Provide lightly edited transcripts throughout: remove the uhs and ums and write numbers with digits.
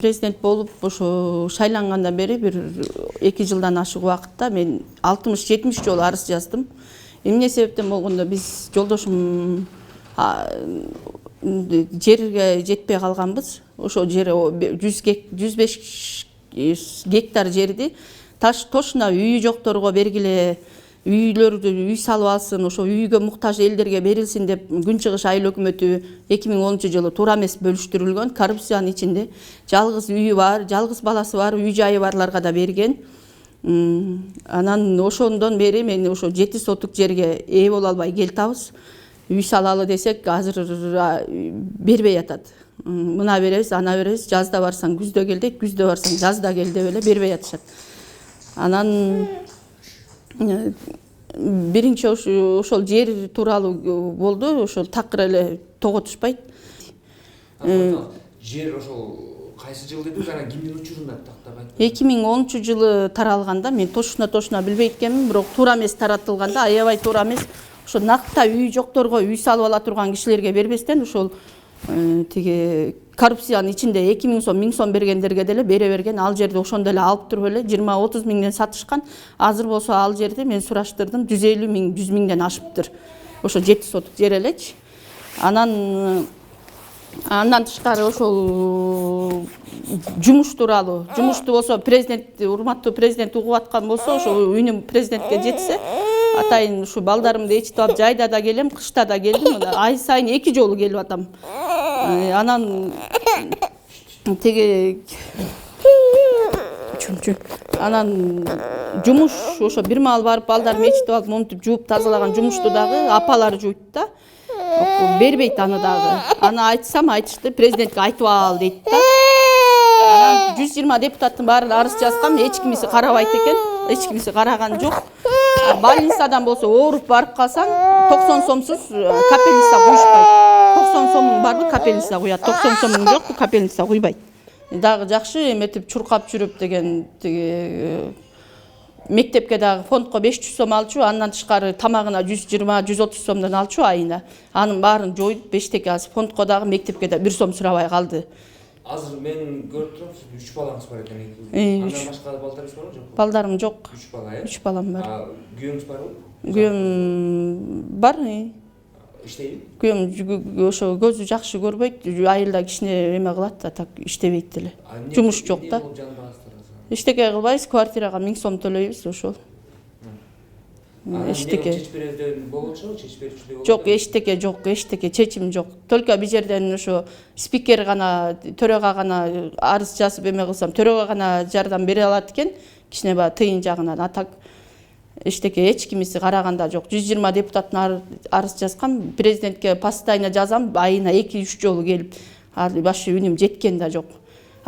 Президент болуп ошо шайлангандан бери бир 2 жылдан ашык убакытта мен 60-70 жолу арыз жаздым. Эмне себептен болгондо биз жолдошум жерге жетпей калганбыз. Ошо жер 105 гектар жерди тошуна үйү жокторго бергиле, үйлөрдү үй салып алсын, ошо үйгө муктаж элдерге берилсин деп Күнчыгыш айыл өкмөтү 2010 жылы туура эмес бөлүштүрүлгөн. Коррупциянын ичинде жалгыз үйү бар, жалгыз баласы бар, үй жайы барларга да берген. Анан ошондон бери мен ошо 7 сотук жерге ээ боло албай келтабыз. Үй салалы десек азыр бербей атат. Мына беребиз, ана беребиз, жазда барсаң күздө кел дейт, күздө барсаң жазда кел деп эле бербей атышат. Анан биринчи ошол жер тууралуу болду, ошол такыр эле того түшпөйт. Жер ошол кайсы жыл дедиңиз, анан кимдин учурунда тактаган? 2010 жылы таралганда мен тошуна билбей экенмин, бирок туура эмес таратылганда, аябай туура эмес. Ошо накта үй жокторго үй салып ала турган кишилерге бербестен ошол тиги коррупциянын ичинде 2000 сом, 1000 сом бергендерге деле бере берген. Ал жерди ошондо эле алып туруп эле 20-30 миңден сатышкан. Азыр болсо ал жерди мен сураштырдым, 150 миң, 100 миңден ашыптыр. Ошо 7 сотук жер элечи. Андан тышкары ошол жумуш тууралуу. Жумушту болсо президент, урматтуу президент угуп аткан болсо, ошо үнүм президентке жетсе, атайын ушу балдарымды ээрчитип алып жайда да келем, кышта да келдим. Ай сайын 2 жолу келип атам. Анан теге анан жумуш ошо бир маал барып балдарымды ээрчитип алып монтип жууп тазалаган жумушту дагы апалары жууйт да. Бербейт аны дагы. Аны айтсам айтышты, президентке айтып ал дейт да. Анан 120 депутаттын баары арыз жазган, эч кимиси карабайт экен. Эч кимиси караган жок. Больницадан болсо ооруп барып калсаң 90 сомсуз капельница куйушпайт. 90 сомуң барбы капельница куят, 90 сомуң жокпу капельница куйбайт. Дагы жакшы эметип чуркап жүрүп деген тиги мектепке дагы фондко 500 сом алчу, андан тышкары тамагына 120-130 сомдон алчу айына. Анын баарын жоюп 5 теке алып фондко дагы мектепке да 1 сом сурабай калды. Азыр мен көрүп турам, 3 балаңыз бар экен. Андан башка балдарыңыз барбы, жокпу? Балдарым жок. 3 бала, э? 3 балам бар. Күйөөңүз барбы? Күйөөм бар. Иштейби? Күйөөм ошо көзү жакшы көрбөйт, айылда кичине эме кылат, а так иштебейт эле. Жумуш жок да. Эчтеке кылбайбыз, квартирага 1000 сом төлөйбүз ошол. Эчтеке. Чечип берүүдөн болчу, чечип берүүчү болчу. Жок, эчтеке жок, эчтеке чечим жок. Только бир жерден ошо спикер гана, төрөгө гана арыз жазып эме кылсам, төрөгө гана жардам бере алат экен, кичине баа тыйын жагынан. А так эчтеке эч кимиси караганда жок. 120 депутаттын арыз жазгам, президентке постоянно жазам, айына 2-3 жолу келип, башы үнүм жеткен да жок.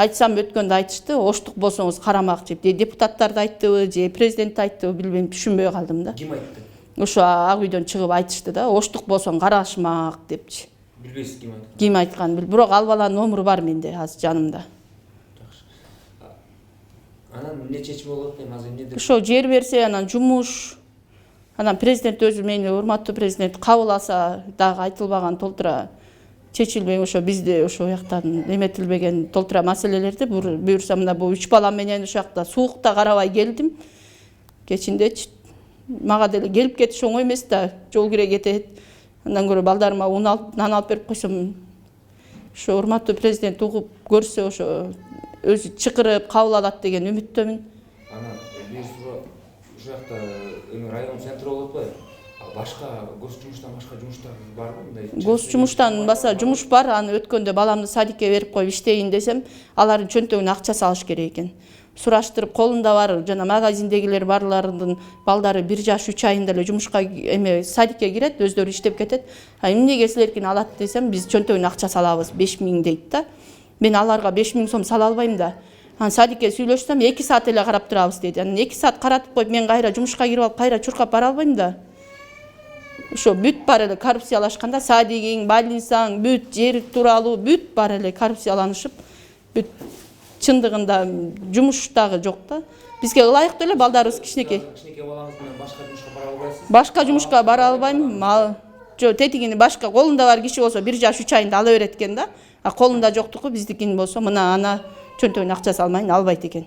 Айтсам өткөндө айтышты, оштук болсоңуз карамак деп. Депутаттар да айттыбы, же президент айттыбы, билбейм, түшүнбөй калдым да. Ким айтты? Ошо ак үйдөн чыгып айтышты да, оштук болсоң карашмак депчи. Билбейсиз ким айтканын? Ким айтканын бирок ал баланын номуру бар менде азыр жанымда. Жакшы. Анан эмне чечим болот эми азыр эмне? Ошо жер берсе, анан жумуш, анан президент өзү мени урматтуу президент кабыл алса дагы айтылбаган толтура чечилбей, ошо бизде ошо жактан эметилбеген толтура маселелерди буюрса мына бул 3 балам менен ошо жакта суукта карабай келдим. Кечиндечи мага деле келип кетиш оңой эмес да, жол кире кетет. Андан көрө балдарыма un алып, нан алып берип койсом, ошо урматтуу президент угуп көрсө ошо өзү чакырып кабыл алат деген үмүттөмүн. Анан бир суроо, ушул жакта район центри болуп атпайбы? Башка гос жумуштан башка жумуштар барбы мындай? Гос жумуштан баса жумуш бар, аны өткөндө баламды садикке берип коюп иштейин десем, алардын чөнтөгүнө акча салыш керек экен. Сураштырып колунда бар, жана магазиндегилер барларынын балдары 1 жаш 3 айында эле жумушка эме садикке кирет, өздөрү иштеп кетет. Эмнеге силеркин алат десем, биз чөнтөгүнө акча салабыз, 5000 дейт да. Мен аларга 5000 сом сала албайм да. Анан садикке сүйлөшсөм 2 саат эле карап турабыз дейт. Анан 2 саат каратып коюп мен кайра жумушка кирип алып кайра чуркап бара албайм да. Ошо бүт бар эле коррупциялашканда, садигиң, больницаң, бүт жер тууралуу бүт бар эле коррупцияланышып, бүт чындыгында жумуш дагы жок да. Бизге ылайыктуу эле балдарыбыз кичинекей. Кичинекей балаңыз менен башка жумушка бара албайсыз? Башка жумушка бара албайм. Жо тетигини башка колунда бар киши болсо 1 жаш 3 айында ала берет экен да. Колунда жоктуку биздикин болсо мына ана чөнтөгүнө акча салмайын албайт экен.